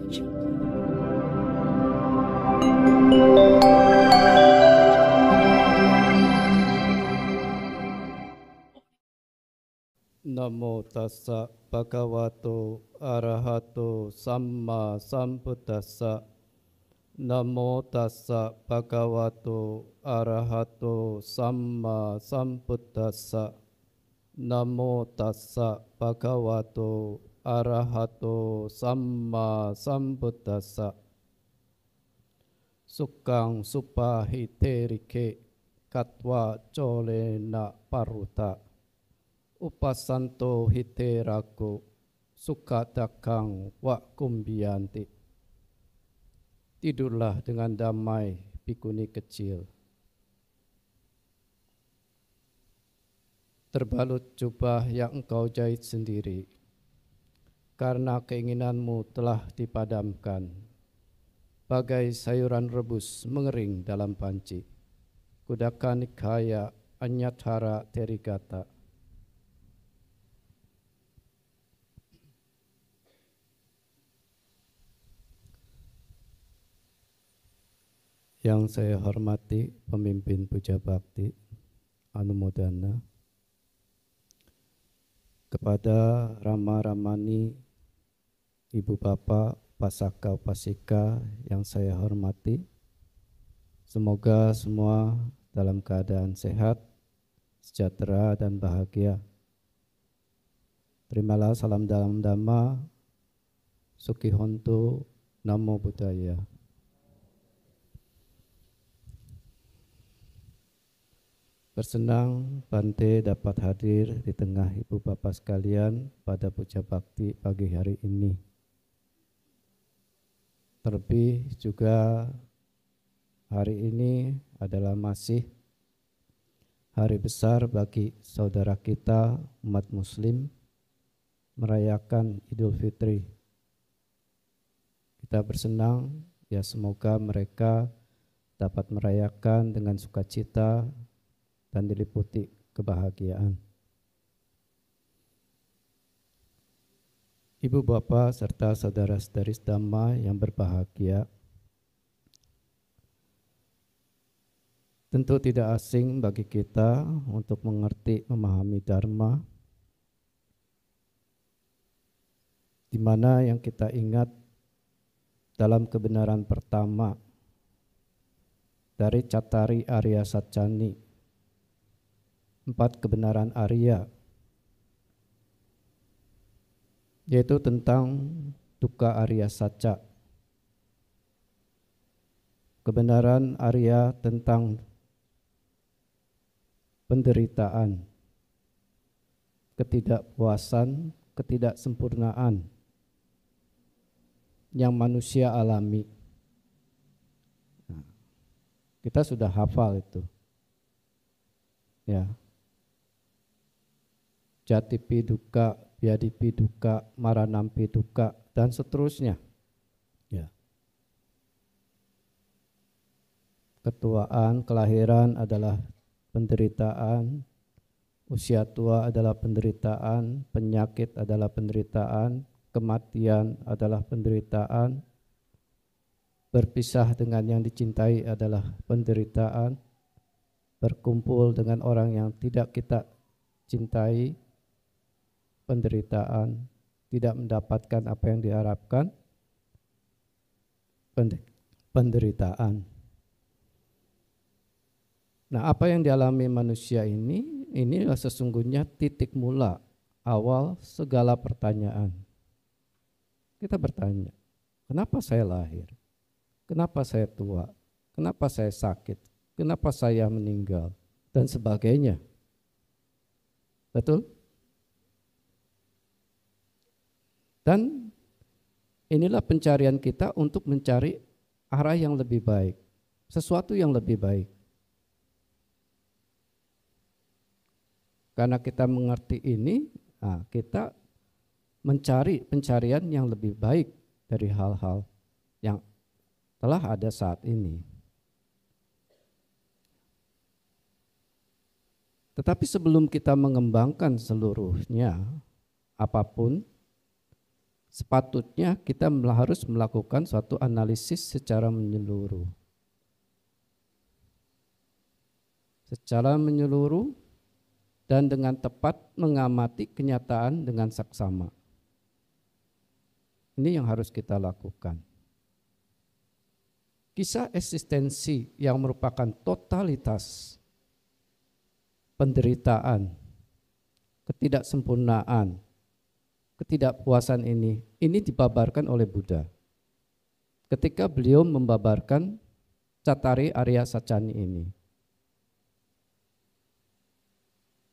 Namo tassa bhagavato arahato samma sambuddhassa. Namo tassa bhagavato arahato samma sambuddhassa. Namo tassa bhagavato arahato samma sambuddhassa. Sukang supahiterike katwa colena paruta. Upasanto hiteraku sukadakang wa kumbiyanti. Tidurlah dengan damai, bikuni kecil. Terbalut jubah yang engkau jahit sendiri, karena keinginanmu telah dipadamkan, bagai sayuran rebus mengering dalam panci. Kudaka Nikaya Anyathara Terigata. Yang saya hormati pemimpin Puja Bakti, Anumodana, kepada Rama Ramani, Ibu Bapak, Pasaka Upasika yang saya hormati, semoga semua dalam keadaan sehat, sejahtera dan bahagia. Terimalah salam dalam Dhamma, Sukihontu, Namo Buddhaya. Bersenang Bante dapat hadir di tengah ibu bapak sekalian pada Puja Bakti pagi hari ini. Terlebih juga hari ini adalah masih hari besar bagi saudara kita umat muslim merayakan Idul Fitri. Kita bersenang ya semoga mereka dapat merayakan dengan sukacita dan diliputi kebahagiaan. Ibu bapak serta saudara-saudari Dhamma yang berbahagia, tentu tidak asing bagi kita untuk mengerti, memahami Dharma, di mana yang kita ingat dalam kebenaran pertama dari Cattari Arya Satchani, 4 kebenaran Arya, yaitu tentang Dukkha Arya Satcha, kebenaran Arya tentang penderitaan, ketidakpuasan, ketidaksempurnaan yang manusia alami. Nah, kita sudah hafal itu, ya. Jatipi dukkha, Vyadipi dukkha, Maranampi dukkha, dan seterusnya. Ya. Ketuaan, kelahiran adalah penderitaan, usia tua adalah penderitaan, penyakit adalah penderitaan, kematian adalah penderitaan, berpisah dengan yang dicintai adalah penderitaan, berkumpul dengan orang yang tidak kita cintai, penderitaan, tidak mendapatkan apa yang diharapkan, penderitaan. Nah, apa yang dialami manusia inilah sesungguhnya titik mula awal segala pertanyaan. Kita bertanya, kenapa saya lahir? Kenapa saya tua? Kenapa saya sakit? Kenapa saya meninggal? Dan sebagainya. Betul? Dan inilah pencarian kita untuk mencari arah yang lebih baik, sesuatu yang lebih baik. Karena kita mengerti ini, kita mencari pencarian yang lebih baik dari hal-hal yang telah ada saat ini. Tetapi sebelum kita mengembangkan seluruhnya, apapun, sepatutnya kita harus melakukan suatu analisis secara menyeluruh. Secara menyeluruh dan dengan tepat mengamati kenyataan dengan saksama. Ini yang harus kita lakukan. Kisah eksistensi yang merupakan totalitas penderitaan, ketidaksempurnaan, ketidakpuasan ini dibabarkan oleh Buddha. Ketika beliau membabarkan Cattari Arya Sacani ini.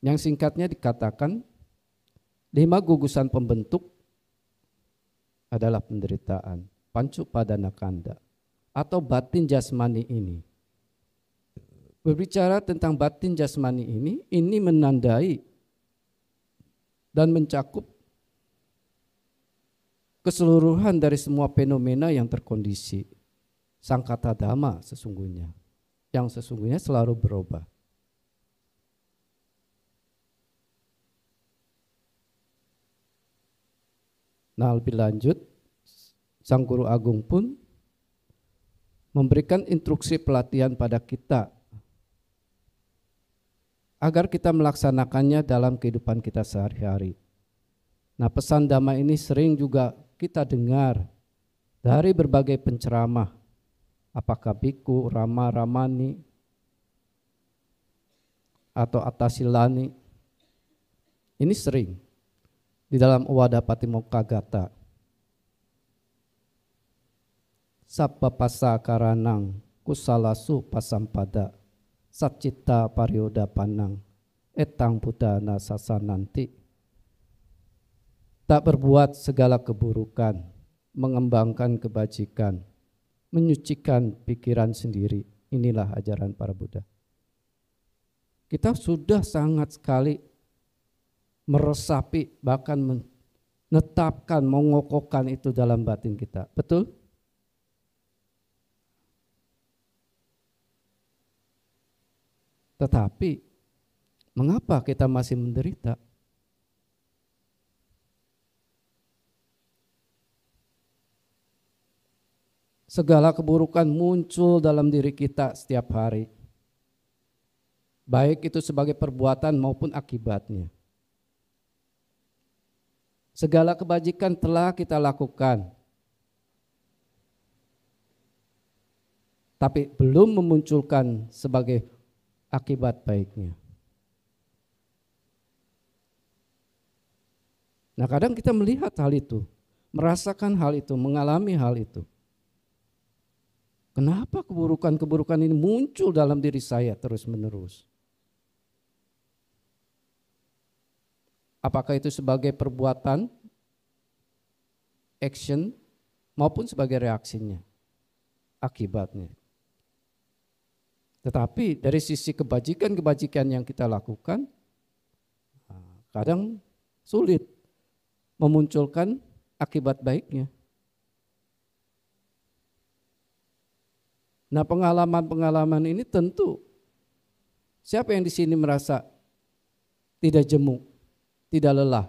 Yang singkatnya dikatakan, 5 gugusan pembentuk adalah penderitaan, pancu padana kanda, atau batin jasmani ini. Berbicara tentang batin jasmani ini menandai dan mencakup keseluruhan dari semua fenomena yang terkondisi. Sangkata dhamma sesungguhnya, yang sesungguhnya selalu berubah. Nah, lebih lanjut, Sang Guru Agung pun memberikan instruksi pelatihan pada kita agar kita melaksanakannya dalam kehidupan kita sehari-hari. Nah, pesan Dhamma ini sering juga kita dengar dari berbagai penceramah, apakah biku, rama, ramani, atau atasilani. Ini sering di dalam Uwada Patimokkha Gata. Sabba pasa karanang kusalasu pasampada satcita paryoda panang etang budana sasananti. Tak berbuat segala keburukan, mengembangkan kebajikan, menyucikan pikiran sendiri. Inilah ajaran para Buddha. Kita sudah sangat sekali meresapi, bahkan menetapkan, mengokohkan itu dalam batin kita. Betul? Tetapi, mengapa kita masih menderita? Segala keburukan muncul dalam diri kita setiap hari. Baik itu sebagai perbuatan maupun akibatnya. Segala kebajikan telah kita lakukan, tapi belum memunculkan sebagai akibat baiknya. Nah, kadang kita melihat hal itu, merasakan hal itu, mengalami hal itu. Kenapa keburukan-keburukan ini muncul dalam diri saya terus-menerus? Apakah itu sebagai perbuatan, action, maupun sebagai reaksinya, akibatnya. Tetapi dari sisi kebajikan-kebajikan yang kita lakukan, kadang sulit memunculkan akibat baiknya. Nah, pengalaman-pengalaman ini tentu, siapa yang di sini merasa tidak jemu, tidak lelah,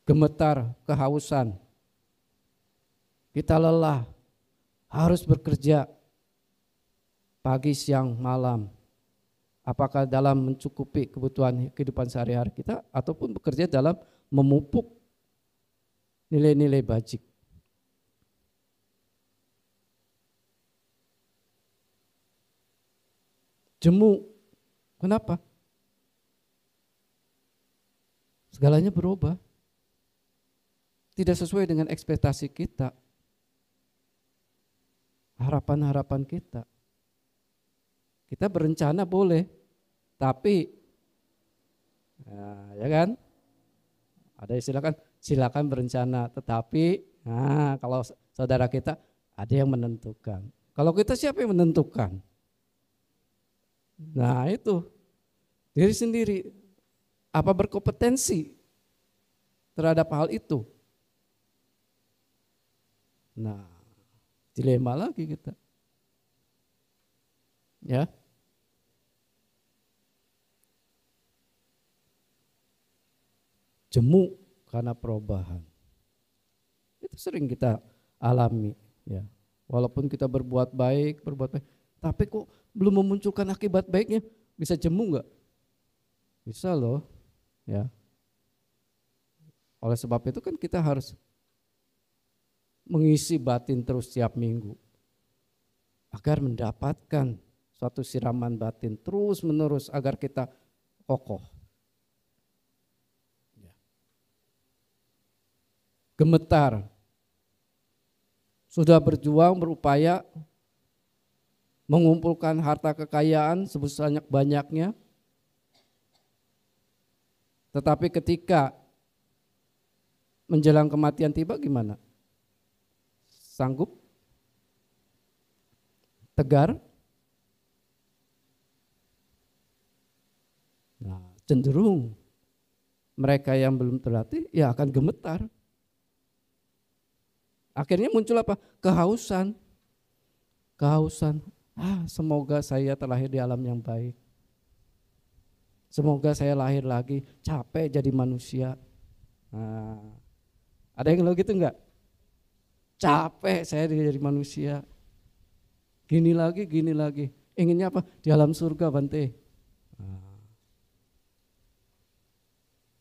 gemetar, kehausan, kita lelah, harus bekerja pagi, siang, malam. Apakah dalam mencukupi kebutuhan kehidupan sehari-hari kita ataupun bekerja dalam memupuk nilai-nilai bajik. Jemu, kenapa? Segalanya berubah. Tidak sesuai dengan ekspektasi kita. Harapan-harapan kita. Kita berencana boleh, tapi ya kan? Ada istilah kan, silakan berencana, tetapi kalau saudara kita ada yang menentukan. Kalau kita siapa yang menentukan? Nah, itu diri sendiri apa berkompetensi terhadap hal itu? Nah, dilema lagi kita. Ya. jemu karena perubahan. Itu sering kita alami, ya. Walaupun kita berbuat baik, tapi kok belum memunculkan akibat baiknya, bisa jemu nggak? Bisa loh, ya. Oleh sebab itu kan kita harus mengisi batin terus setiap minggu agar mendapatkan suatu siraman batin terus menerus agar kita kokoh. Gemetar, sudah berjuang berupaya mengumpulkan harta kekayaan sebanyak-banyaknya, tetapi ketika menjelang kematian tiba gimana? Sanggup? Tegar? Nah, cenderung mereka yang belum terlatih ya akan gemetar. Akhirnya muncul apa? Kehausan. Kehausan. Semoga saya terlahir di alam yang baik. Semoga saya lahir lagi, capek jadi manusia. Nah, ada yang lo gitu enggak? Capek saya jadi manusia. Gini lagi. Inginnya apa? Di alam surga, Bante. Nah,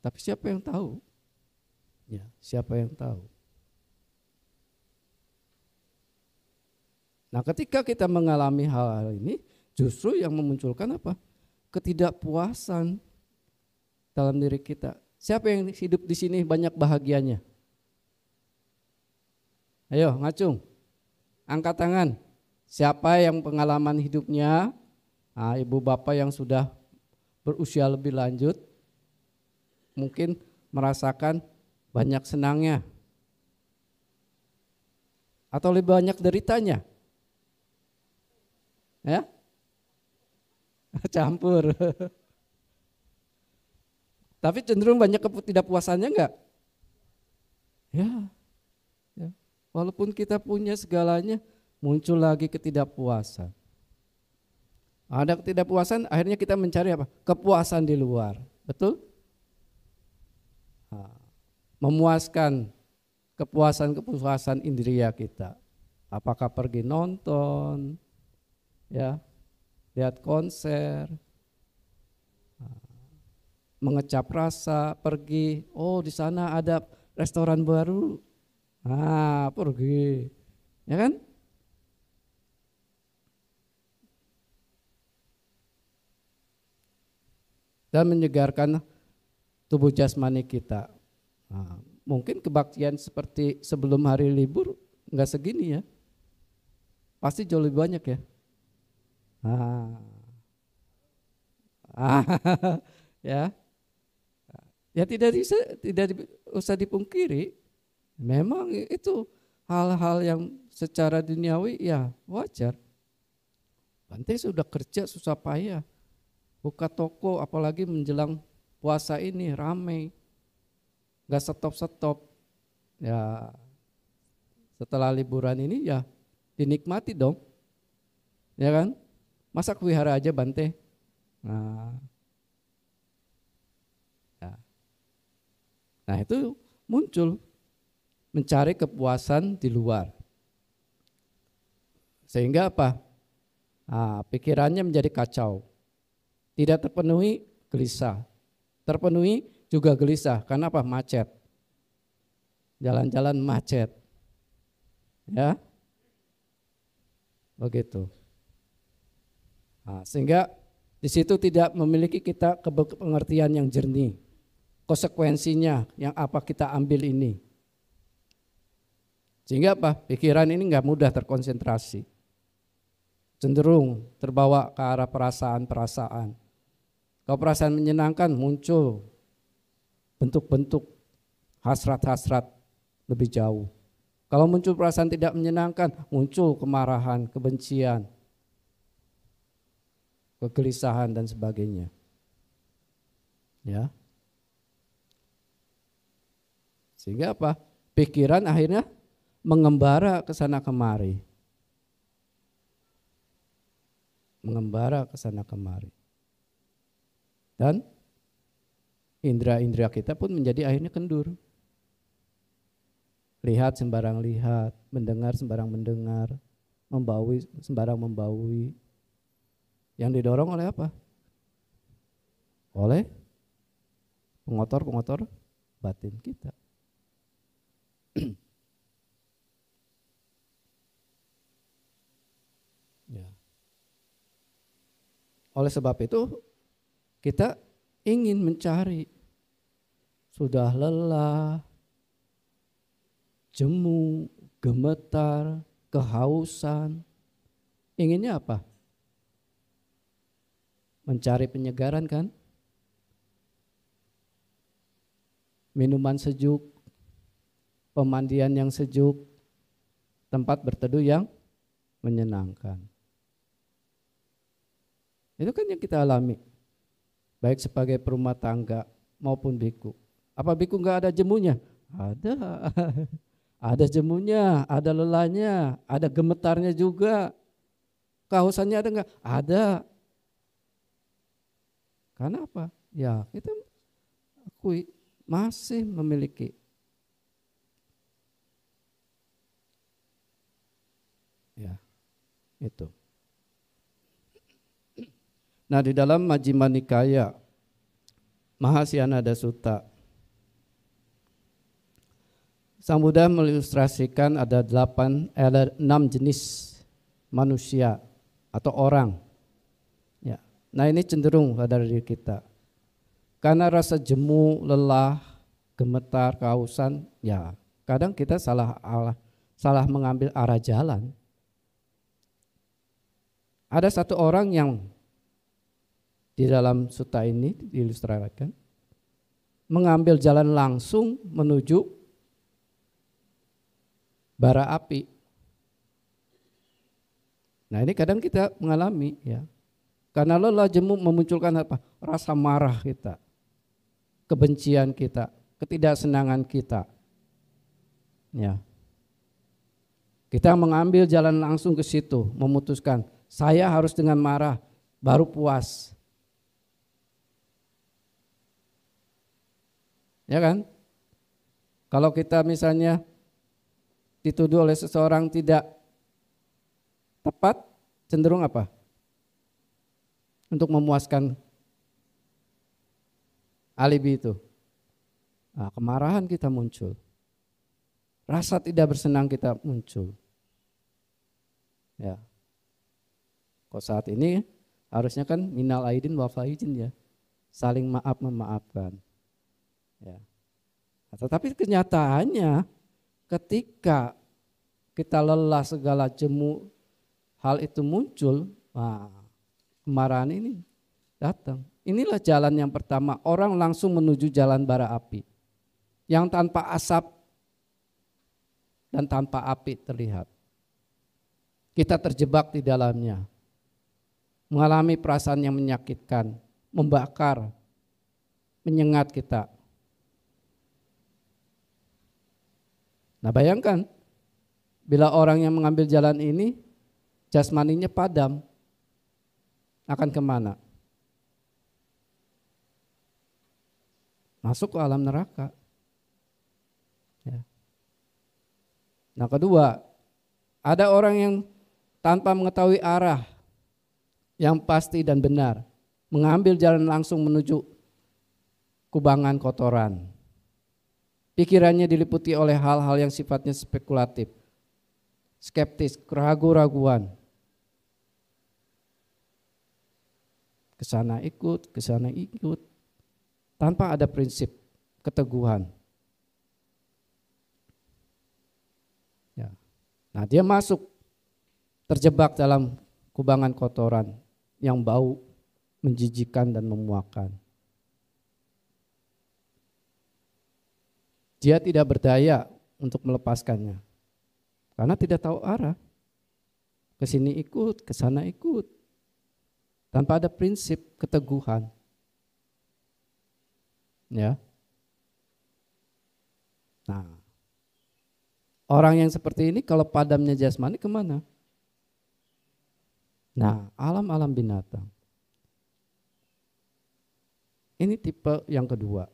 tapi siapa yang tahu? Ya, siapa yang tahu? Nah, ketika kita mengalami hal-hal ini, justru yang memunculkan apa? Ketidakpuasan dalam diri kita. Siapa yang hidup di sini banyak bahagianya? Ayo, ngacung. Angkat tangan. Siapa yang pengalaman hidupnya, ibu bapak yang sudah berusia lebih lanjut, mungkin merasakan banyak senangnya. Atau lebih banyak deritanya? Ya? Campur. Tapi cenderung banyak ketidakpuasannya enggak? Ya. Walaupun kita punya segalanya, muncul lagi ketidakpuasan. Ada ketidakpuasan, akhirnya kita mencari apa? Kepuasan di luar. Betul? Memuaskan kepuasan indria kita. Apakah pergi nonton, ya, lihat konser, mengecap rasa, pergi, di sana ada restoran baru, pergi, ya kan? Dan menyegarkan tubuh jasmani kita. Mungkin kebaktian seperti sebelum hari libur enggak segini ya, pasti jauh lebih banyak ya. Ya tidak usah dipungkiri, memang itu hal-hal yang secara duniawi ya wajar. Bante sudah kerja susah payah, buka toko, apalagi menjelang puasa ini ramai, nggak stop. Ya setelah liburan ini ya dinikmati dong, ya kan? Masa wihara aja Bante. Nah itu muncul mencari kepuasan di luar, sehingga apa? Pikirannya menjadi kacau, tidak terpenuhi gelisah, terpenuhi juga gelisah karena apa? Macet, jalan-jalan macet, ya begitu. Sehingga di situ tidak memiliki kita pengertian yang jernih, konsekuensinya yang apa kita ambil ini. Sehingga apa? Pikiran ini nggak mudah terkonsentrasi, cenderung terbawa ke arah perasaan-perasaan. Kalau perasaan menyenangkan muncul bentuk-bentuk hasrat-hasrat lebih jauh. Kalau muncul perasaan tidak menyenangkan, muncul kemarahan, kebencian, kegelisahan dan sebagainya. Ya. Sehingga apa? Pikiran akhirnya mengembara ke sana kemari. Mengembara ke sana kemari. Dan Indra-indra kita pun menjadi akhirnya kendur. Lihat sembarang lihat, mendengar sembarang mendengar, membaui sembarang membaui. Yang didorong oleh apa? Oleh pengotor-pengotor batin kita. Ya. Oleh sebab itu kita ingin mencari, sudah lelah, jemu, gemetar, kehausan. Inginnya apa? Mencari penyegaran kan? Minuman sejuk, pemandian yang sejuk, tempat berteduh yang menyenangkan. Itu kan yang kita alami, baik sebagai perumah tangga maupun biku. Apa biku nggak ada jemunya? Ada, ada jemunya, ada lelahnya, ada gemetarnya juga. Kehausannya ada nggak? Ada. Karena apa? Ya kita akui masih memiliki ya itu. Nah di dalam Majjhima Nikaya Mahāsyanada Sutta, Sang Buddha mengilustrasikan ada 6 jenis manusia atau orang. Ya. Nah ini cenderung pada diri kita. Karena rasa jemu, lelah, gemetar, kehausan, ya kadang kita salah mengambil arah jalan. Ada satu orang yang di dalam sutta ini diilustrasikan mengambil jalan langsung menuju bara api. Nah ini kadang kita mengalami ya. Karena lelah jemu memunculkan apa? Rasa marah kita, kebencian kita, ketidaksenangan kita. Ya. Kita mengambil jalan langsung ke situ, memutuskan saya harus dengan marah baru puas. Ya kan? Kalau kita misalnya dituduh oleh seseorang tidak tepat, cenderung apa? Untuk memuaskan alibi itu. Nah, kemarahan kita muncul. Rasa tidak bersenang kita muncul. Ya. Kok saat ini harusnya kan minal aidin wal faizin ya. Saling maaf memaafkan. Ya. Tetapi kenyataannya ketika kita lelah segala jemu hal itu muncul, wah, kemarahan ini datang. Inilah jalan yang pertama, orang langsung menuju jalan bara api yang tanpa asap dan tanpa api terlihat. Kita terjebak di dalamnya, mengalami perasaan yang menyakitkan, membakar, menyengat kita. Nah bayangkan, bila orang yang mengambil jalan ini, jasmaninya padam, akan kemana? Masuk ke alam neraka. Ya. Nah kedua, ada orang yang tanpa mengetahui arah yang pasti dan benar, mengambil jalan langsung menuju kubangan kotoran. Pikirannya diliputi oleh hal-hal yang sifatnya spekulatif, skeptis, keraguan-raguan. Kesana ikut, tanpa ada prinsip keteguhan. Ya. Nah dia masuk, terjebak dalam kubangan kotoran yang bau, menjijikkan dan memuakkan. Dia tidak berdaya untuk melepaskannya, karena tidak tahu arah. Kesini ikut, kesana ikut, tanpa ada prinsip keteguhan. Ya. Nah, orang yang seperti ini kalau padamnya jasmani kemana? Nah, alam-alam binatang. Ini tipe yang kedua.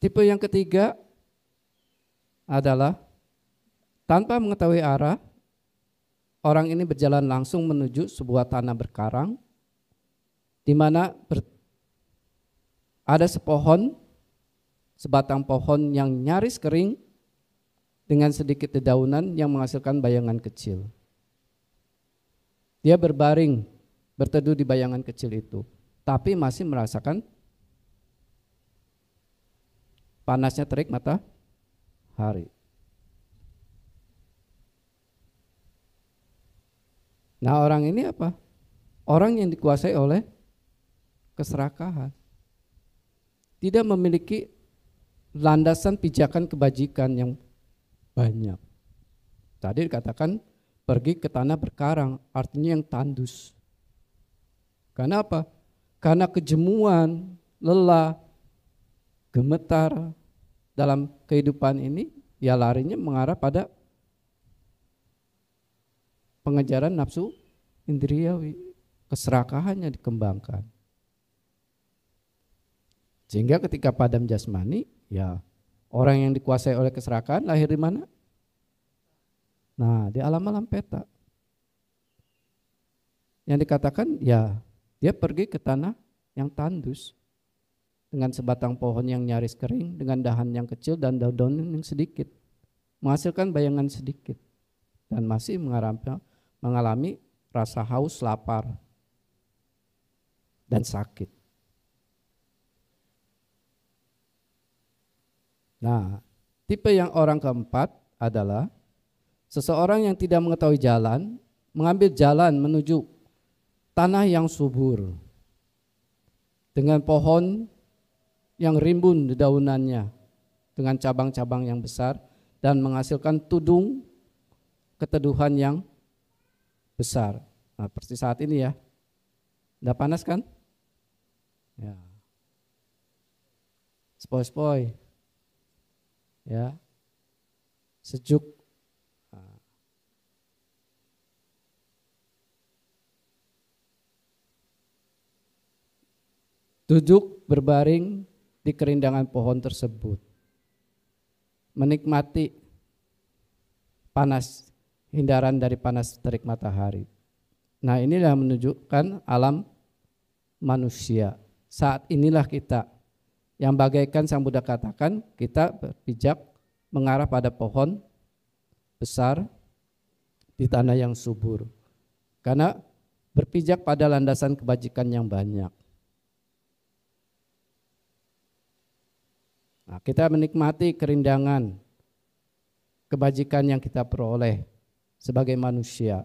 Tipe yang ketiga adalah tanpa mengetahui arah, orang ini berjalan langsung menuju sebuah tanah berkarang di mana ada sebatang pohon yang nyaris kering dengan sedikit dedaunan yang menghasilkan bayangan kecil. Dia berbaring, berteduh di bayangan kecil itu, tapi masih merasakan panasnya terik matahari. Nah, orang ini apa? Orang yang dikuasai oleh keserakahan. Tidak memiliki landasan pijakan kebajikan yang banyak. Tadi dikatakan pergi ke tanah berkarang, artinya yang tandus. Karena apa? Karena kejemuan, lelah, gemetar dalam kehidupan ini, ya larinya mengarah pada pengejaran nafsu indriawi, keserakahannya dikembangkan. Sehingga ketika padam jasmani, ya orang yang dikuasai oleh keserakahan lahir di mana? Nah, di alam-alam peta. Yang dikatakan ya dia pergi ke tanah yang tandus dengan sebatang pohon yang nyaris kering, dengan dahan yang kecil dan daun-daun yang sedikit, menghasilkan bayangan sedikit, dan masih mengalami rasa haus, lapar, dan sakit. Nah, tipe yang orang keempat adalah seseorang yang tidak mengetahui jalan, mengambil jalan menuju tanah yang subur dengan pohon yang rimbun dedaunannya, dengan cabang-cabang yang besar dan menghasilkan tudung keteduhan yang besar. Nah, seperti saat ini ya. Udah panas kan? Ya. Spoi-spoi. Ya. Sejuk. Nah. Duduk berbaring di kerindangan pohon tersebut. Menikmati panas, hindaran dari panas terik matahari. Nah, inilah menunjukkan alam manusia. Saat inilah kita yang bagaikan Sang Buddha katakan, kita berpijak mengarah pada pohon besar di tanah yang subur. Karena berpijak pada landasan kebajikan yang banyak. Nah, kita menikmati kerindangan kebajikan yang kita peroleh sebagai manusia.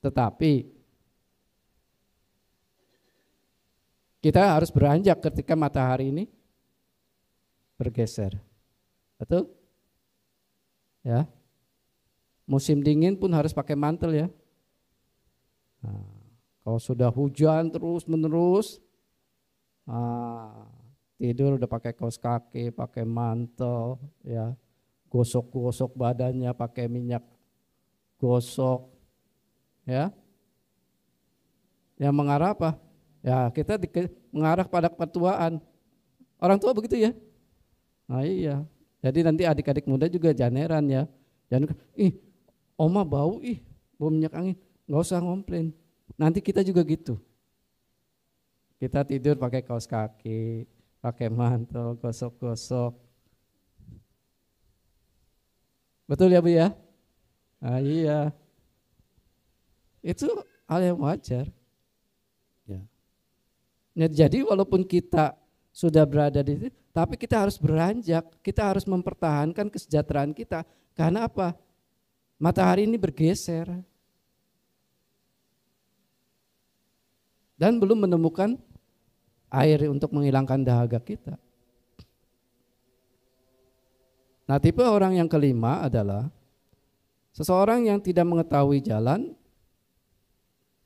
Tetapi kita harus beranjak ketika matahari ini bergeser. Betul? Ya. Musim dingin pun harus pakai mantel ya. Nah, kalau sudah hujan terus menerus, tidur udah pakai kaos kaki, pakai mantel, ya, gosok-gosok badannya pakai minyak gosok, ya. Yang mengarah apa? Ya kita mengarah pada ketuaan. Orang tua begitu ya. Nah iya. Jadi nanti adik-adik muda juga janeran ya. Jangan, oma bau, bau minyak angin. Nggak usah ngomplain. Nanti kita juga gitu. Kita tidur pakai kaos kaki, pakai mantel, gosok-gosok. Betul ya Bu ya? Nah, iya. Itu hal yang wajar. Ya. Nah, jadi walaupun kita sudah berada di situ, tapi kita harus beranjak, kita harus mempertahankan kesejahteraan kita. Karena apa? Matahari ini bergeser. Dan belum menemukan air untuk menghilangkan dahaga kita. Nah, tipe orang yang kelima adalah seseorang yang tidak mengetahui jalan,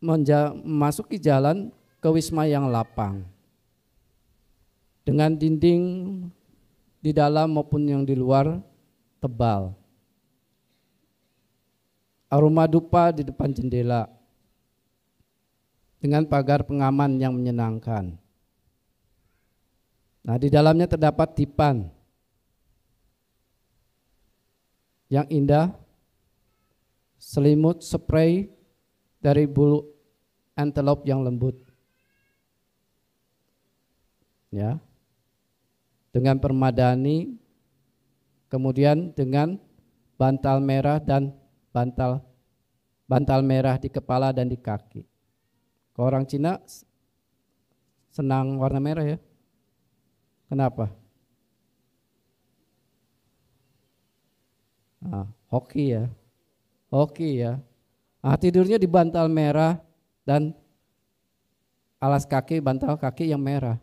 memasuki jalan ke wisma yang lapang dengan dinding di dalam maupun yang di luar tebal, aroma dupa di depan jendela, dengan pagar pengaman yang menyenangkan. Nah, di dalamnya terdapat dipan yang indah, selimut spray dari bulu antelope yang lembut. Ya. Dengan permadani, kemudian dengan bantal merah dan bantal merah di kepala dan di kaki. Kalau orang Cina senang warna merah ya. Kenapa? Hoki ya. Hoki ya. Tidurnya di bantal merah dan alas kaki, bantal kaki yang merah.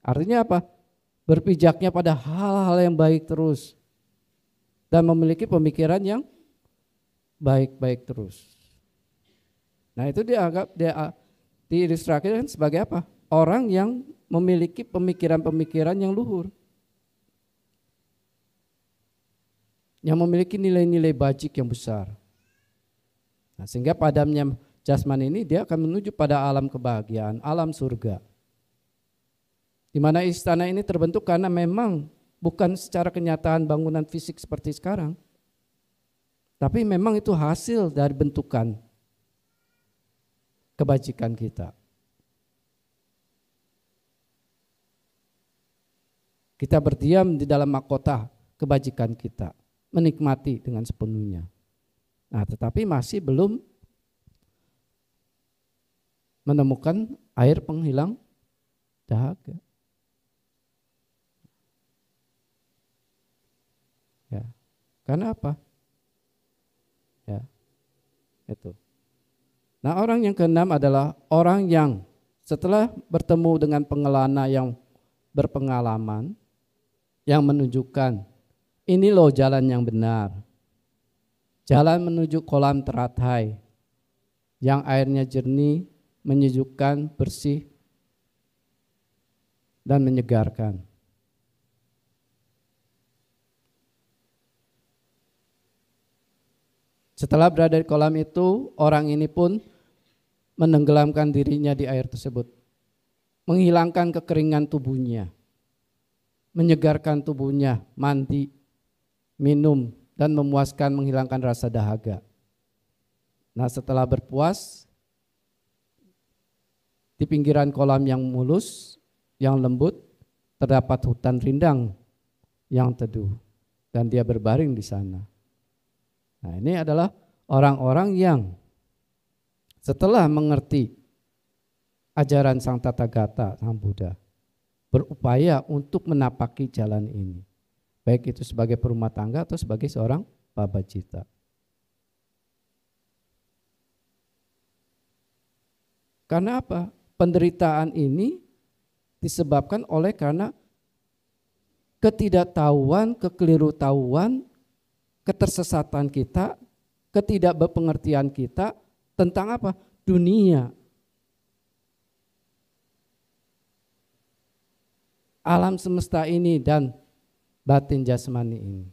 Artinya apa? Berpijaknya pada hal-hal yang baik terus. Dan memiliki pemikiran yang baik-baik terus. Nah, itu diilustrasikan sebagai apa? Orang yang memiliki pemikiran-pemikiran yang luhur. Yang memiliki nilai-nilai bajik yang besar. Nah, sehingga padamnya jasmani ini dia akan menuju pada alam kebahagiaan, alam surga. Di mana istana ini terbentuk karena memang bukan secara kenyataan bangunan fisik seperti sekarang. Tapi memang itu hasil dari bentukan kebajikan kita. Kita berdiam di dalam mahkota kebajikan kita, menikmati dengan sepenuhnya. Nah, tetapi masih belum menemukan air penghilang dahaga. Ya, karena apa? Ya, itu. Nah, orang yang keenam adalah orang yang setelah bertemu dengan pengelana yang berpengalaman, yang menunjukkan ini loh jalan yang benar. Jalan menuju kolam teratai yang airnya jernih, menyejukkan, bersih, dan menyegarkan. Setelah berada di kolam itu, orang ini pun menenggelamkan dirinya di air tersebut, menghilangkan kekeringan tubuhnya, menyegarkan tubuhnya, mandi, minum, dan memuaskan, menghilangkan rasa dahaga. Nah, setelah berpuas, di pinggiran kolam yang mulus, yang lembut, terdapat hutan rindang yang teduh, dan dia berbaring di sana. Nah, ini adalah orang-orang yang setelah mengerti ajaran Sang Tathagata, Sang Buddha, berupaya untuk menapaki jalan ini. Baik itu sebagai perumah tangga atau sebagai seorang pabajita. Karena apa? Penderitaan ini disebabkan oleh karena ketidaktahuan, kekelirutahuan, ketersesatan kita, ketidakberpengertian kita tentang apa? Dunia. Alam semesta ini dan batin jasmani ini.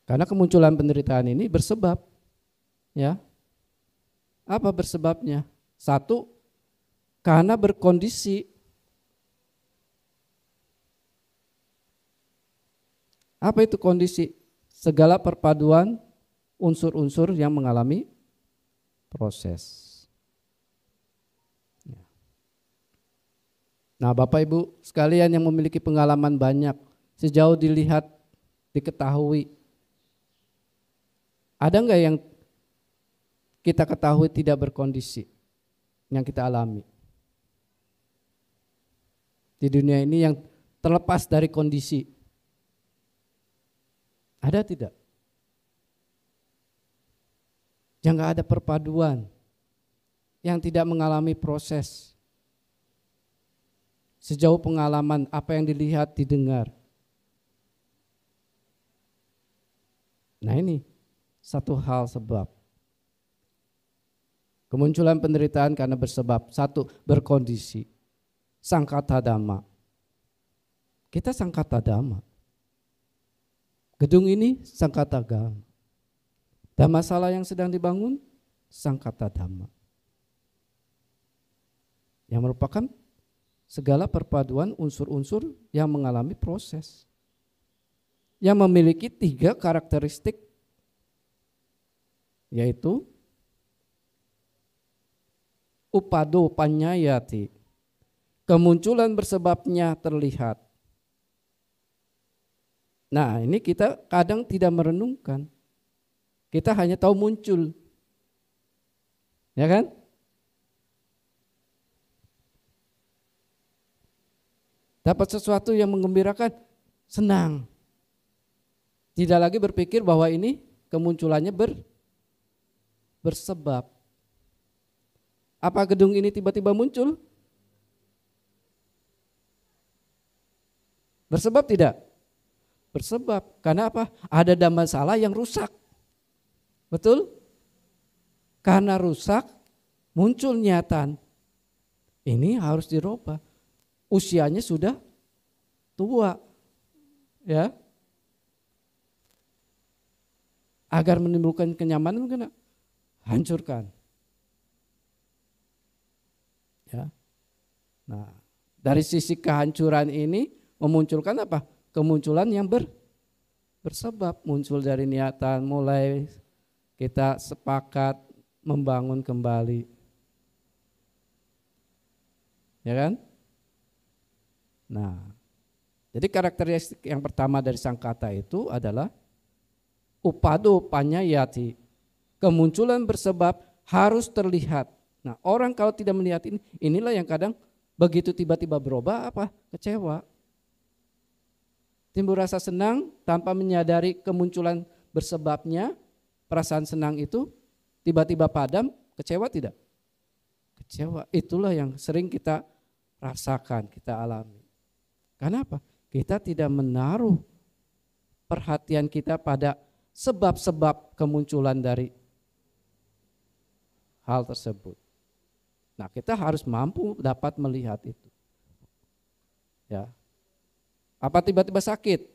Karena kemunculan penderitaan ini bersebab, ya. Apa bersebabnya? Satu, karena berkondisi. Apa itu kondisi? Segala perpaduan unsur-unsur yang mengalami proses. Nah, Bapak Ibu sekalian yang memiliki pengalaman banyak, sejauh dilihat, diketahui, ada enggak yang kita ketahui tidak berkondisi, yang kita alami? Di dunia ini yang terlepas dari kondisi, ada tidak? Yang enggak ada perpaduan, yang tidak mengalami proses. Sejauh pengalaman apa yang dilihat, didengar. Nah, ini satu hal sebab. Kemunculan penderitaan karena bersebab. Satu, berkondisi. Sangkata dhamma. Kita sangkata dhamma. Gedung ini sangkata dhamma. Dan masalah yang sedang dibangun sangkata dhamma, yang merupakan segala perpaduan unsur-unsur yang mengalami proses, yang memiliki 3 karakteristik, yaitu upado panyayati, kemunculan bersebabnya terlihat. Nah, ini kita kadang tidak merenungkan, kita hanya tahu muncul, ya kan? Dapat sesuatu yang menggembirakan, senang. Tidak lagi berpikir bahwa ini kemunculannya bersebab. Apa gedung ini tiba-tiba muncul? Bersebab tidak? Bersebab. Karena apa? Ada dhamma salah yang rusak. Betul? Karena rusak, muncul niatan. Ini harus dirubah. Usianya sudah tua, ya. Agar menimbulkan kenyamanan, kena hancurkan. Ya. Nah, dari sisi kehancuran ini memunculkan apa? Kemunculan yang bersebab, muncul dari niatan, mulai kita sepakat membangun kembali. Ya kan? Nah, jadi karakteristik yang pertama dari sangkata itu adalah upado panyayati, kemunculan bersebab harus terlihat. Nah, orang kalau tidak melihat ini, inilah yang kadang begitu tiba-tiba berubah apa? Kecewa. Timbul rasa senang tanpa menyadari kemunculan bersebabnya, perasaan senang itu tiba-tiba padam, kecewa tidak? Kecewa, itulah yang sering kita rasakan, kita alami. Karena apa? Kita tidak menaruh perhatian kita pada sebab-sebab kemunculan dari hal tersebut. Nah, kita harus mampu dapat melihat itu. Ya. Apa tiba-tiba sakit?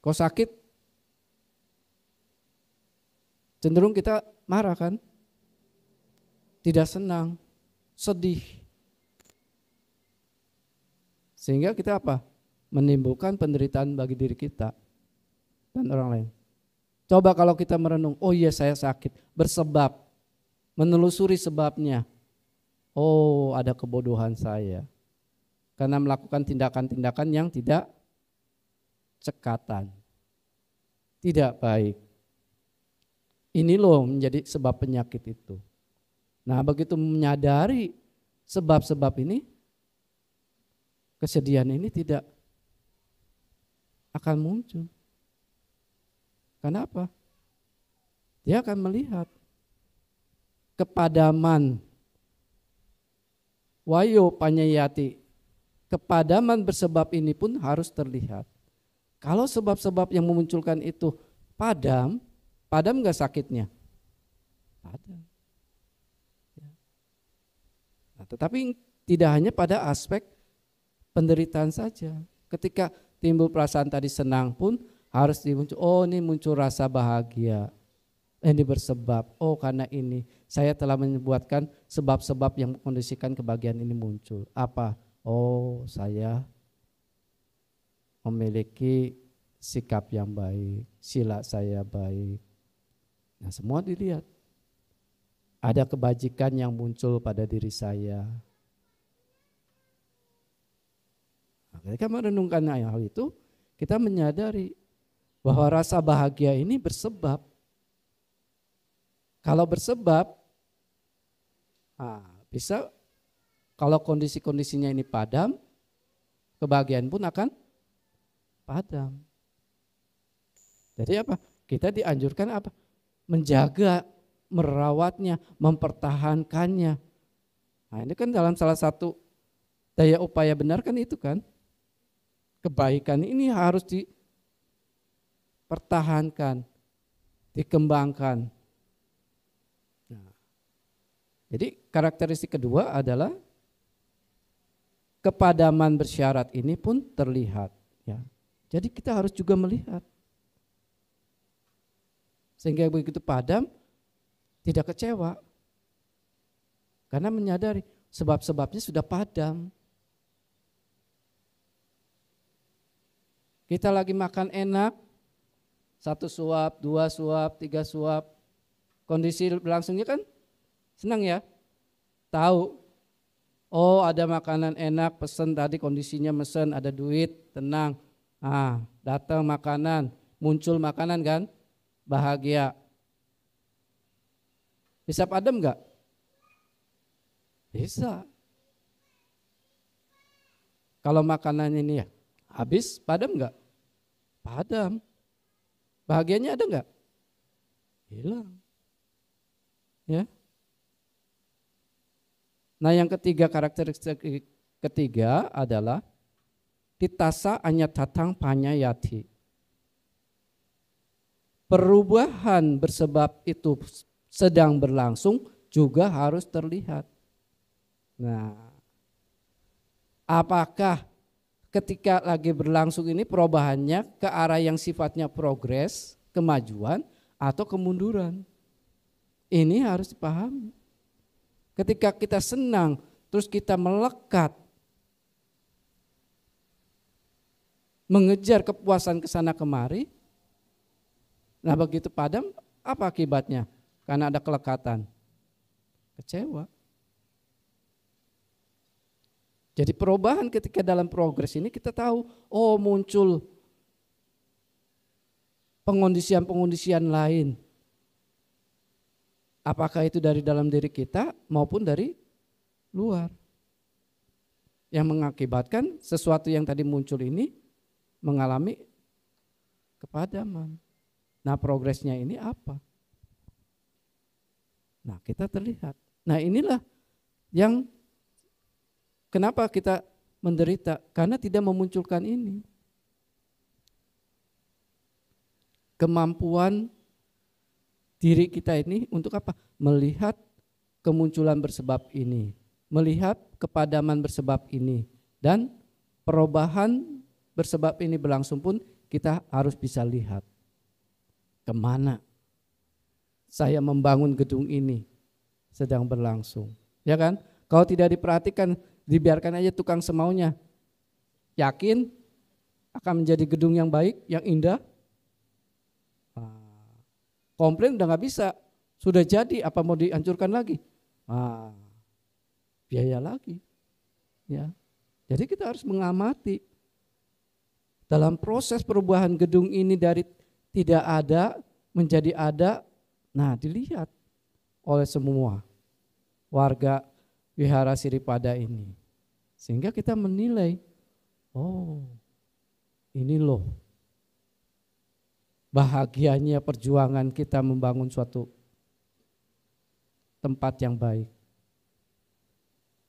Kok sakit? Cenderung kita marah kan? Tidak senang, sedih. Sehingga kita apa? Menimbulkan penderitaan bagi diri kita dan orang lain. Coba kalau kita merenung, oh iya saya sakit, bersebab, menelusuri sebabnya. Oh, ada kebodohan saya. Karena melakukan tindakan-tindakan yang tidak cekatan. Tidak baik. Ini loh menjadi sebab penyakit itu. Nah, begitu menyadari sebab-sebab ini, kesedihan ini tidak akan muncul. Kenapa? Dia akan melihat kepadaman wayo panyayati, kepadaman bersebab ini pun harus terlihat. Kalau sebab-sebab yang memunculkan itu padam enggak sakitnya? Padam. Nah, tetapi tidak hanya pada aspek penderitaan saja. Ketika timbul perasaan tadi senang pun harus dimuncul. Oh, ini muncul rasa bahagia. Ini bersebab. Oh, karena ini saya telah membuatkan sebab-sebab yang mengkondisikan kebahagiaan ini muncul. Apa? Oh, saya memiliki sikap yang baik, sila saya baik. Nah, semua dilihat. Ada kebajikan yang muncul pada diri saya. Nah, ketika merenungkan hal itu, kita menyadari bahwa rasa bahagia ini bersebab. Kalau bersebab, bisa kalau kondisi-kondisinya ini padam, kebahagiaan pun akan padam. Jadi apa? Kita dianjurkan apa? Menjaga, merawatnya, mempertahankannya. Nah, ini kan dalam salah satu daya upaya benar kan itu kan. Kebaikan ini harus dipertahankan, dikembangkan. Nah, jadi karakteristik kedua adalah kepadaman bersyarat ini pun terlihat. Ya. Jadi kita harus juga melihat. Sehingga begitu padam tidak kecewa. Karena menyadari sebab-sebabnya sudah padam. Kita lagi makan enak, 1 suap, 2 suap, 3 suap. Kondisi berlangsungnya kan senang ya. Tahu, oh ada makanan enak, pesen tadi kondisinya mesen, ada duit, tenang. Datang makanan, muncul makanan kan, bahagia. Bisa padam enggak? Bisa. Kalau makanan ini ya habis, padam enggak? Padam. Bahagianya ada enggak? Hilang. Ya. Nah, yang ketiga, karakteristik ketiga adalah titasa anyatatang panyayati. Perubahan bersebab itu sedang berlangsung juga harus terlihat. Nah, apakah ketika lagi berlangsung ini perubahannya ke arah yang sifatnya progres, kemajuan, atau kemunduran? Ini harus dipahami. Ketika kita senang, terus kita melekat, mengejar kepuasan kesana kemari, nah begitu padam, apa akibatnya? Karena ada kelekatan, kecewa. Jadi perubahan ketika dalam progres ini kita tahu, oh muncul pengondisian-pengondisian lain. Apakah itu dari dalam diri kita maupun dari luar. Yang mengakibatkan sesuatu yang tadi muncul ini mengalami kepadaman. Nah, progresnya ini apa? Nah, kita terlihat. Nah, inilah yang kenapa kita menderita, karena tidak memunculkan ini. Kemampuan diri kita ini untuk apa? Melihat kemunculan bersebab ini, melihat kepadaman bersebab ini, dan perubahan bersebab ini berlangsung pun kita harus bisa lihat kemana saya membangun gedung ini sedang berlangsung, ya kan? Kalau tidak diperhatikan, dibiarkan aja tukang semaunya, yakin akan menjadi gedung yang baik, yang indah? Komplain udah nggak bisa, sudah jadi, apa mau dihancurkan lagi? Biaya lagi, ya. Jadi kita harus mengamati dalam proses perubahan gedung ini dari tidak ada menjadi ada. Nah, dilihat oleh semua warga Wihara Siripada ini, sehingga kita menilai, oh ini loh bahagianya perjuangan kita membangun suatu tempat yang baik.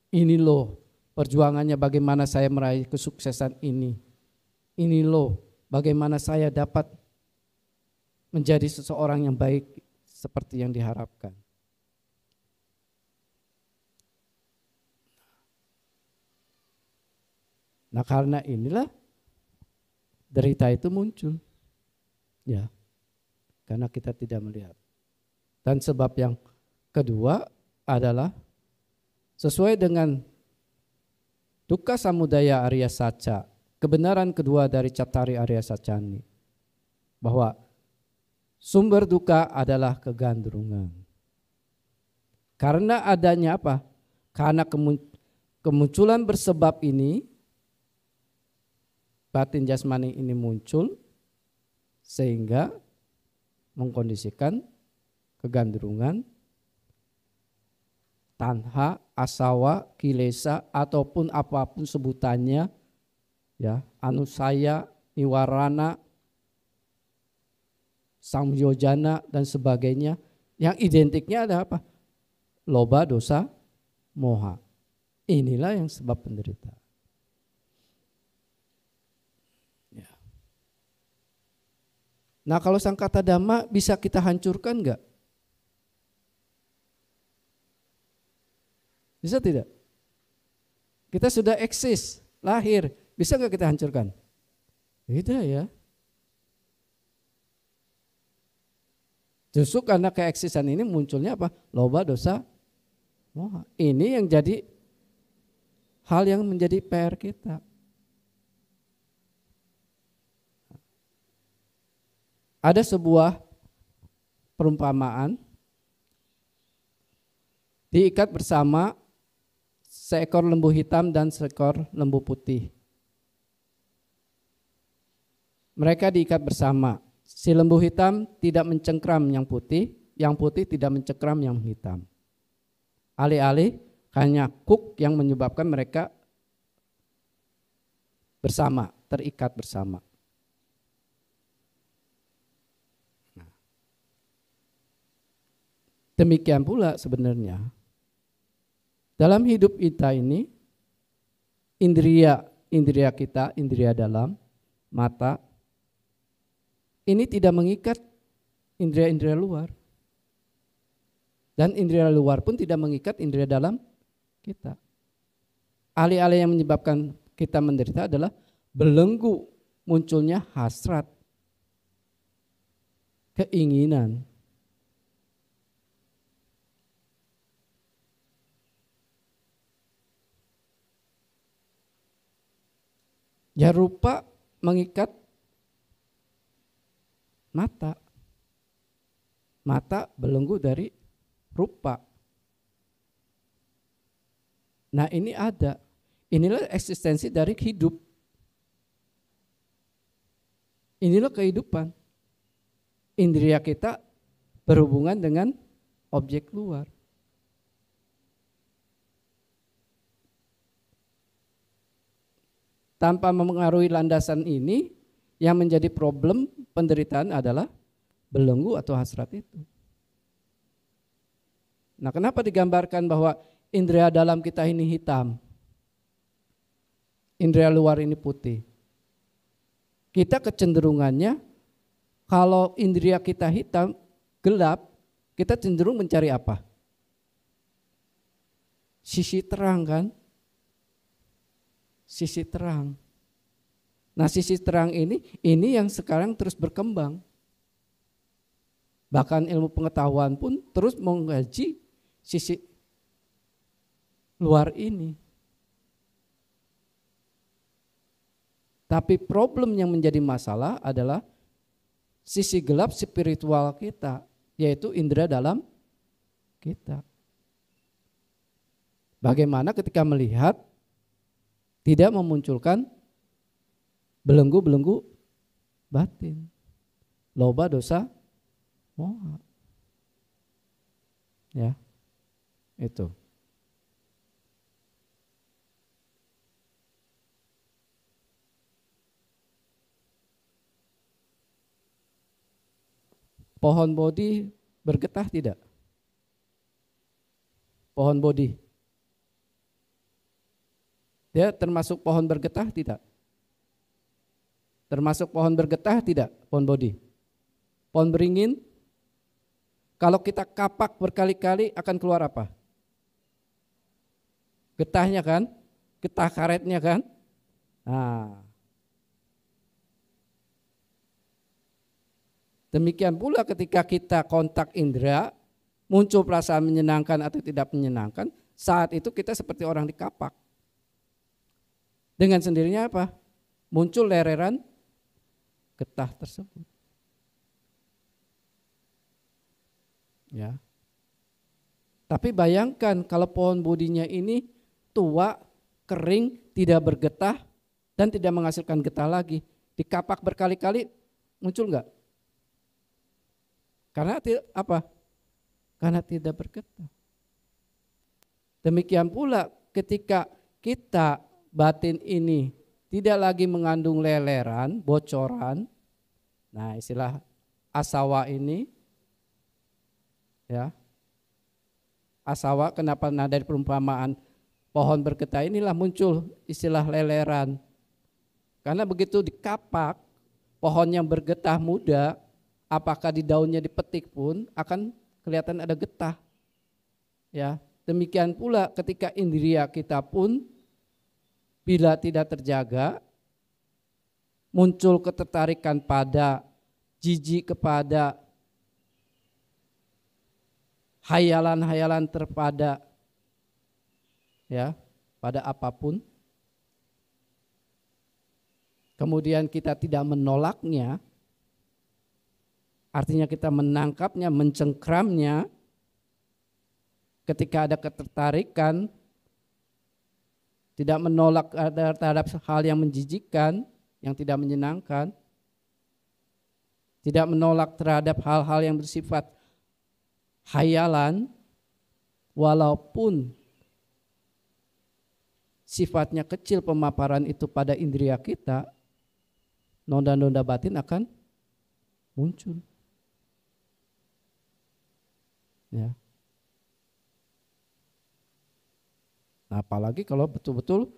Ini loh perjuangannya bagaimana saya meraih kesuksesan ini. Ini loh bagaimana saya dapat menjadi seseorang yang baik seperti yang diharapkan. Nah, karena inilah derita itu muncul. Ya, karena kita tidak melihat. Dan sebab yang kedua adalah sesuai dengan dukkha samudaya Arya Saca, kebenaran kedua dari Cattari Arya Sacani, bahwa sumber duka adalah kegandrungan. Karena adanya apa? Karena kemunculan bersebab ini, batin jasmani ini muncul, sehingga mengkondisikan kegandrungan, tanha, asawa, kilesa, ataupun apapun sebutannya, ya, anusaya, niwarana, samyojana, dan sebagainya, yang identiknya ada apa? Loba, dosa, moha. Inilah yang sebab penderitaan. Nah, kalau sangkata dhamma bisa kita hancurkan enggak? Bisa tidak? Kita sudah eksis, lahir, bisa enggak kita hancurkan? Tidak ya. Justru karena keeksisan ini munculnya apa? Loba, dosa, moha. Ini yang jadi hal yang menjadi PR kita. Ada sebuah perumpamaan, diikat bersama seekor lembu hitam dan seekor lembu putih. Mereka diikat bersama. Si lembu hitam tidak mencengkram yang putih tidak mencengkram yang hitam. Alih-alih hanya kuk yang menyebabkan mereka bersama, terikat bersama. Demikian pula sebenarnya dalam hidup kita ini, indria kita, indria dalam, mata, ini tidak mengikat indria-indria luar. Dan indria luar pun tidak mengikat indria dalam kita. Alih-alih yang menyebabkan kita menderita adalah belenggu munculnya hasrat, keinginan. Ya rupa mengikat mata. Mata belenggu dari rupa. Nah ini ada. Inilah eksistensi dari hidup. Inilah kehidupan. Indria kita berhubungan dengan objek luar. Tanpa memengaruhi landasan ini, yang menjadi problem penderitaan adalah belenggu atau hasrat itu. Nah, kenapa digambarkan bahwa indera dalam kita ini hitam, indera luar ini putih? Kita kecenderungannya kalau indera kita hitam, gelap, kita cenderung mencari apa? Sisi terang kan? Sisi terang. Nah, sisi terang ini yang sekarang terus berkembang. Bahkan ilmu pengetahuan pun terus mengkaji sisi luar ini. Tapi problem yang menjadi masalah adalah sisi gelap spiritual kita, yaitu indera dalam kita. Bagaimana ketika melihat tidak memunculkan belenggu-belenggu batin, loba, dosa, moha. Ya, itu. Pohon bodi bergetah tidak? Pohon bodi. Dia termasuk pohon bergetah tidak? Termasuk pohon bergetah tidak? Pohon bodi. Pohon beringin, kalau kita kapak berkali-kali akan keluar apa? Getahnya kan? Getah karetnya kan? Nah, demikian pula ketika kita kontak indera, muncul perasaan menyenangkan atau tidak menyenangkan, saat itu kita seperti orang dikapak. Dengan sendirinya apa? Muncul lereran getah tersebut. Ya. Tapi bayangkan kalau pohon bodinya ini tua, kering, tidak bergetah dan tidak menghasilkan getah lagi, dikapak berkali-kali muncul enggak? Karena apa? Karena tidak bergetah. Demikian pula ketika kita batin ini tidak lagi mengandung leleran, bocoran. Nah, istilah asawa ini ya. Asawa kenapa dari perumpamaan pohon bergetah inilah muncul istilah leleran. Karena begitu dikapak, pohon yang bergetah muda, apakah di daunnya dipetik pun akan kelihatan ada getah. Ya, demikian pula ketika indria kita pun bila tidak terjaga, muncul ketertarikan pada, jijik kepada, hayalan-hayalan terpada ya, pada apapun. Kemudian kita tidak menolaknya, artinya kita menangkapnya, mencengkramnya. Ketika ada ketertarikan, tidak menolak terhadap hal yang menjijikkan, yang tidak menyenangkan, tidak menolak terhadap hal-hal yang bersifat hayalan, walaupun sifatnya kecil pemaparan itu pada indera kita, noda-noda batin akan muncul. Ya. Nah, apalagi kalau betul-betul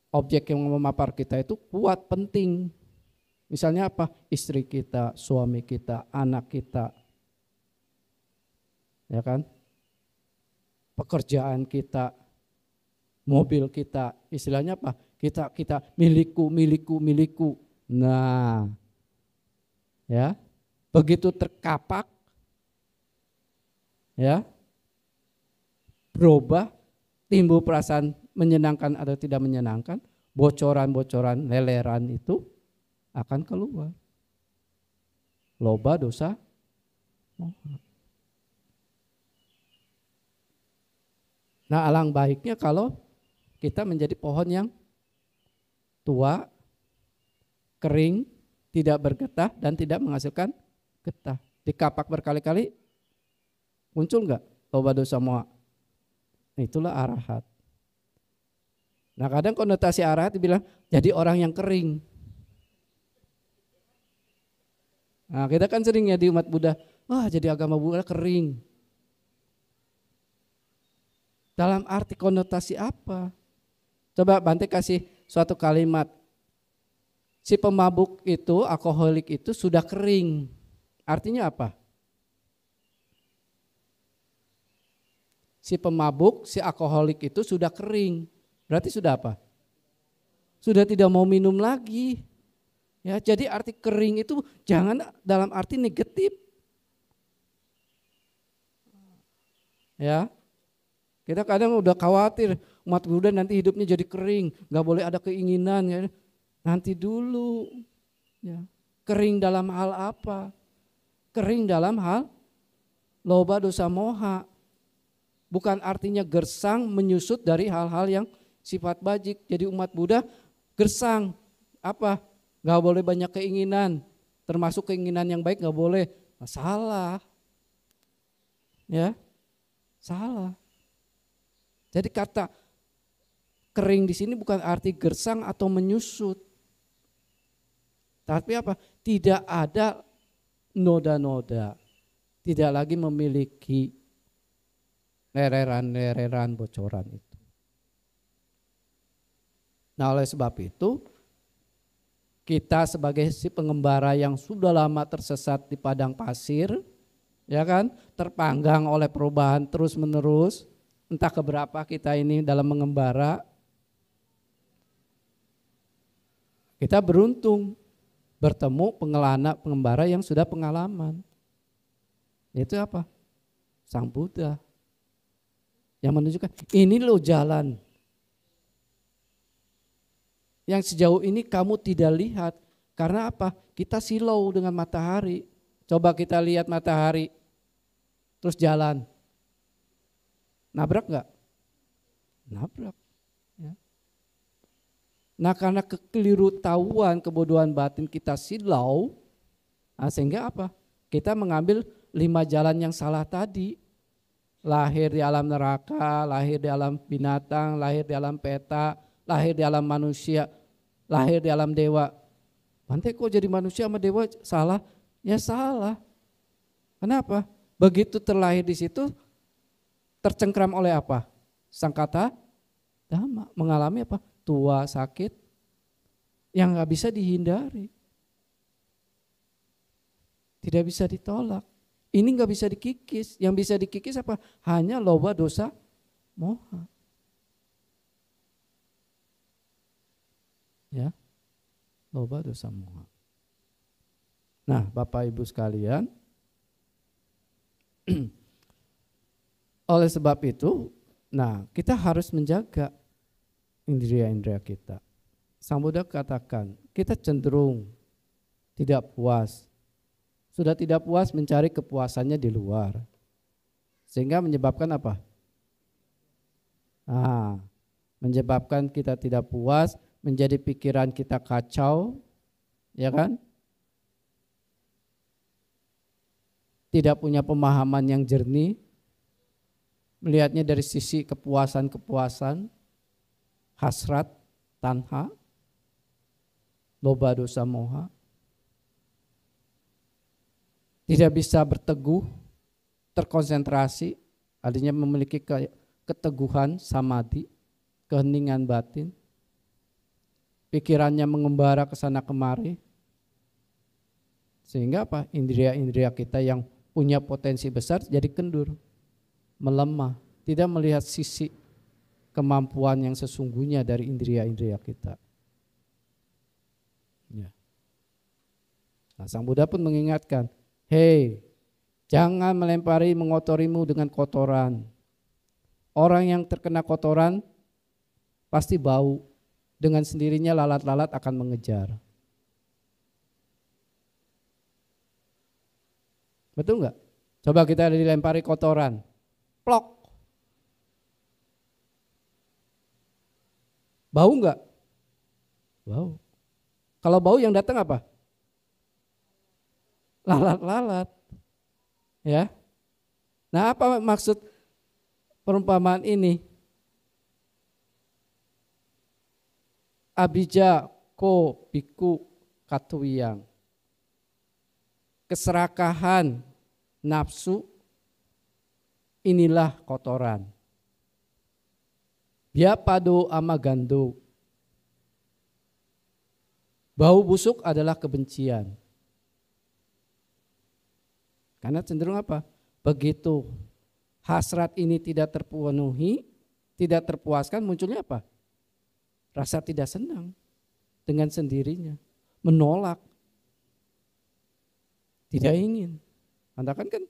objek yang memapar kita itu kuat, penting. Misalnya apa? Istri kita, suami kita, anak kita. Ya kan? Pekerjaan kita, mobil kita, istilahnya apa? Kita milikku. Nah, ya. Begitu terkapak, ya. Berubah, timbul perasaan menyenangkan atau tidak menyenangkan, bocoran-bocoran leleran itu akan keluar. Loba dosa moha. Nah, alang baiknya kalau kita menjadi pohon yang tua, kering, tidak bergetah dan tidak menghasilkan getah. Dikapak berkali-kali, muncul enggak loba dosa moha? Itulah arahat. Nah, kadang konotasi arahat dibilang jadi orang yang kering. Nah, kita kan sering ya di umat Buddha, wah jadi agama Buddha kering. Dalam arti konotasi apa? Coba Bante kasih suatu kalimat. Si pemabuk itu, alkoholik itu sudah kering. Artinya apa? Si pemabuk, si alkoholik itu sudah kering. Berarti sudah apa? Sudah tidak mau minum lagi. Ya, jadi arti kering itu jangan dalam arti negatif. Ya. Kita kadang udah khawatir umat Buddha nanti hidupnya jadi kering, nggak boleh ada keinginan. Ya. Nanti dulu. Ya. Kering dalam hal apa? Kering dalam hal loba dosa moha. Bukan artinya gersang menyusut dari hal-hal yang sifat bajik. Jadi umat Buddha gersang. Apa? Gak boleh banyak keinginan. Termasuk keinginan yang baik gak boleh. Nah, salah. Ya, salah. Jadi kata kering di sini bukan arti gersang atau menyusut. Tapi apa? Tidak ada noda-noda. Tidak lagi memiliki lereran bocoran itu. Nah, oleh sebab itu kita sebagai si pengembara yang sudah lama tersesat di padang pasir, ya kan, terpanggang oleh perubahan terus menerus, entah keberapa kita ini dalam mengembara, kita beruntung bertemu pengembara yang sudah pengalaman. Itu apa? Sang Buddha. Yang menunjukkan ini loh jalan. Yang sejauh ini kamu tidak lihat. Karena apa? Kita silau dengan matahari. Coba kita lihat matahari. Terus jalan. Nabrak enggak? Nabrak. Ya. Nah, karena kekeliruan, kebodohan batin kita silau. Nah, sehingga apa? Kita mengambil 5 jalan yang salah tadi. Lahir di alam neraka, lahir di alam binatang, lahir di alam peta, lahir di alam manusia, lahir di alam dewa. Bante kok jadi manusia sama dewa salah? Ya salah. Kenapa? Begitu terlahir di situ tercengkram oleh apa? Sangkata dhamma, mengalami apa? Tua, sakit, yang gak bisa dihindari. Tidak bisa ditolak. Ini nggak bisa dikikis. Yang bisa dikikis apa? Hanya loba dosa moha. Ya, loba dosa moha. Nah, Bapak Ibu sekalian, Oleh sebab itu, nah kita harus menjaga indera-indera kita. Sang Buddha katakan, kita cenderung tidak puas. Sudah tidak puas mencari kepuasannya di luar. Sehingga menyebabkan apa? Menyebabkan kita tidak puas, menjadi pikiran kita kacau, ya kan? Tidak punya pemahaman yang jernih, melihatnya dari sisi kepuasan-kepuasan, hasrat, tanha, loba dosa moha. Tidak bisa berteguh, terkonsentrasi, artinya memiliki keteguhan, samadhi, keheningan batin. Pikirannya mengembara ke sana kemari. Sehingga apa? Indria-indria kita yang punya potensi besar jadi kendur, melemah, tidak melihat sisi kemampuan yang sesungguhnya dari indria-indria kita. Ya. Nah, Sang Buddha pun mengingatkan, hei, jangan melempari mengotorimu dengan kotoran. Orang yang terkena kotoran pasti bau, dengan sendirinya lalat-lalat akan mengejar. Betul nggak? Coba kita dilempari kotoran, plok. Bau nggak? Bau. Kalau bau yang datang apa? Lalat-lalat. Ya. Nah, apa maksud perumpamaan ini? Abija ko biku katuyang. Keserakahan nafsu inilah kotoran. Biapado amagando. Bau busuk adalah kebencian. Karena cenderung apa? Begitu hasrat ini tidak terpenuhi, tidak terpuaskan, munculnya apa? Rasa tidak senang dengan sendirinya, menolak, tidak ingin. Katakan kan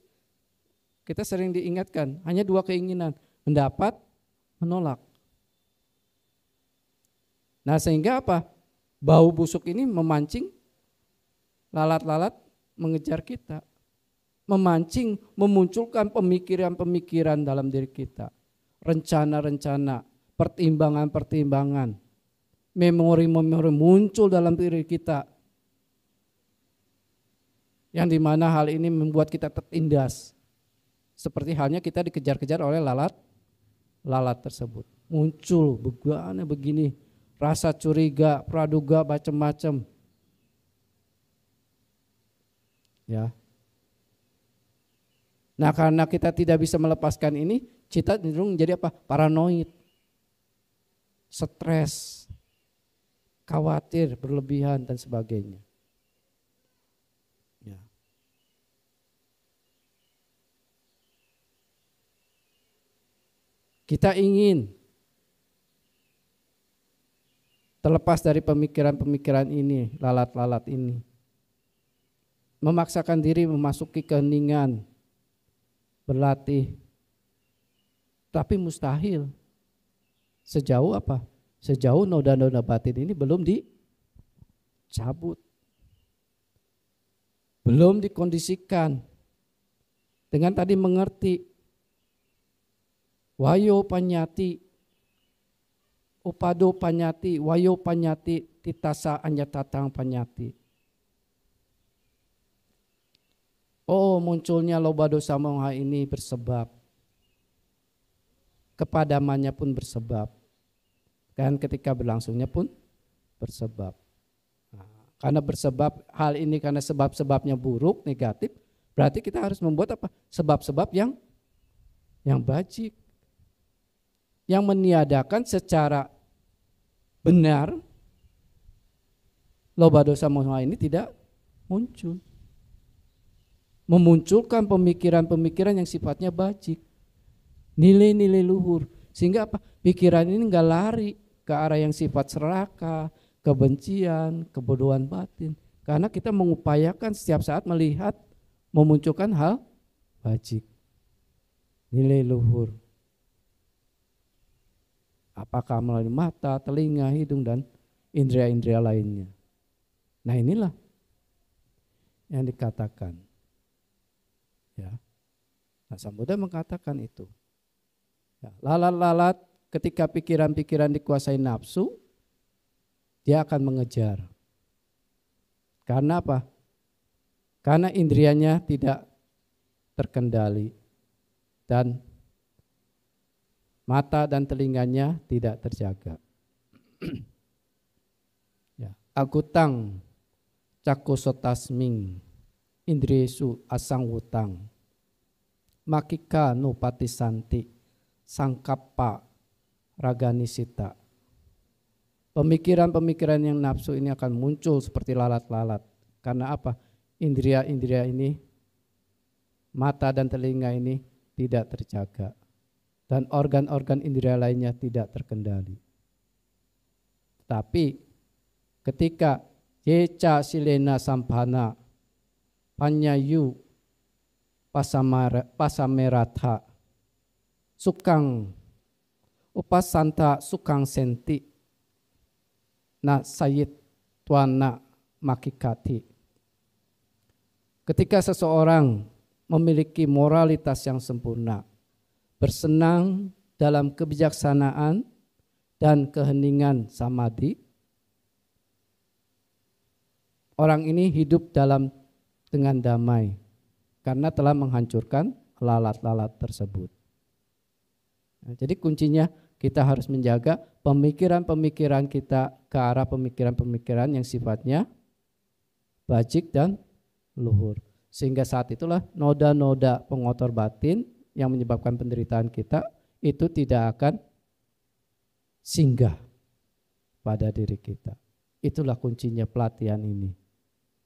kita sering diingatkan hanya dua keinginan, mendapat, menolak. Nah, sehingga apa? Bau busuk ini memancing lalat-lalat mengejar kita, memancing, memunculkan pemikiran-pemikiran dalam diri kita, rencana-rencana, pertimbangan-pertimbangan, memori-memori muncul dalam diri kita, yang dimana hal ini membuat kita tertindas, seperti halnya kita dikejar-kejar oleh lalat tersebut. Muncul begini, rasa curiga, praduga, macam-macam. Ya. Nah, karena kita tidak bisa melepaskan ini, kita cenderung menjadi apa? Paranoid, stres, khawatir, berlebihan dan sebagainya. Ya. Kita ingin terlepas dari pemikiran-pemikiran ini, lalat-lalat ini. Memaksakan diri memasuki keheningan, berlatih. Tapi mustahil. Sejauh apa? Sejauh noda-noda batin ini belum dicabut. Belum dikondisikan. Dengan tadi mengerti. Wayo panyati, upado panyati, wayo panyati, titasa anyatatang panyati. Oh, munculnya loba dosa moha ini bersebab. Kepadamannya pun bersebab. Dan ketika berlangsungnya pun bersebab. Nah, karena bersebab hal ini karena sebab-sebabnya buruk, negatif, berarti kita harus membuat apa? Sebab-sebab yang bajik. Yang meniadakan secara benar loba dosa moha ini tidak muncul. Memunculkan pemikiran-pemikiran yang sifatnya bajik, nilai-nilai luhur, sehingga apa? Pikiran ini enggak lari ke arah yang sifat serakah, kebencian, kebodohan batin, karena kita mengupayakan setiap saat melihat memunculkan hal bajik. nilai luhur. Apakah melalui mata, telinga, hidung, dan indera-indera lainnya. Nah inilah yang dikatakan. Ya. Nah, Sang Buddha mengatakan itu. Ya, lalat-lalat ketika pikiran-pikiran dikuasai nafsu, dia akan mengejar. Karena apa? Karena indrianya tidak terkendali dan mata dan telinganya tidak terjaga. Ya, agutang cakusotasming indriesu asang wutang makika nupatisanti sangkappa raganisita. Pemikiran-pemikiran yang nafsu ini akan muncul seperti lalat-lalat. Karena apa? Indria-indria ini, mata dan telinga ini tidak terjaga. Dan organ-organ indera lainnya tidak terkendali. Tapi ketika yeca silena sampana panyayu pasameratha sukang upasanta sukang senti na sayit tuana makikati. Ketika seseorang memiliki moralitas yang sempurna, bersenang dalam kebijaksanaan dan keheningan samadhi, orang ini hidup dengan damai karena telah menghancurkan lalat-lalat tersebut. Nah, jadi kuncinya kita harus menjaga pemikiran-pemikiran kita ke arah pemikiran-pemikiran yang sifatnya bajik dan luhur. Sehingga saat itulah noda-noda pengotor batin yang menyebabkan penderitaan kita itu tidak akan singgah pada diri kita. Itulah kuncinya pelatihan ini.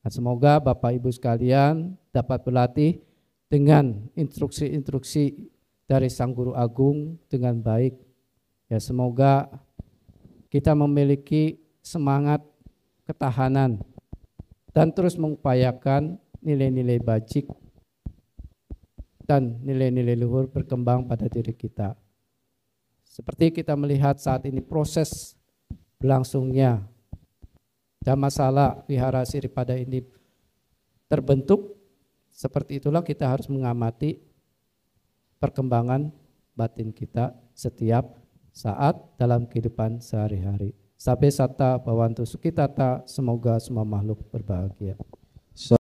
Nah, semoga Bapak Ibu sekalian dapat berlatih dengan instruksi-instruksi dari Sang Guru Agung dengan baik. Ya, semoga kita memiliki semangat ketahanan dan terus mengupayakan nilai-nilai bajik dan nilai-nilai luhur berkembang pada diri kita. Seperti kita melihat saat ini proses berlangsungnya Dhammasala Vihara Siripada ini terbentuk, seperti itulah kita harus mengamati perkembangan batin kita setiap saat dalam kehidupan sehari-hari. Sabbe satta bhavantu sukhitata, semoga semua makhluk berbahagia.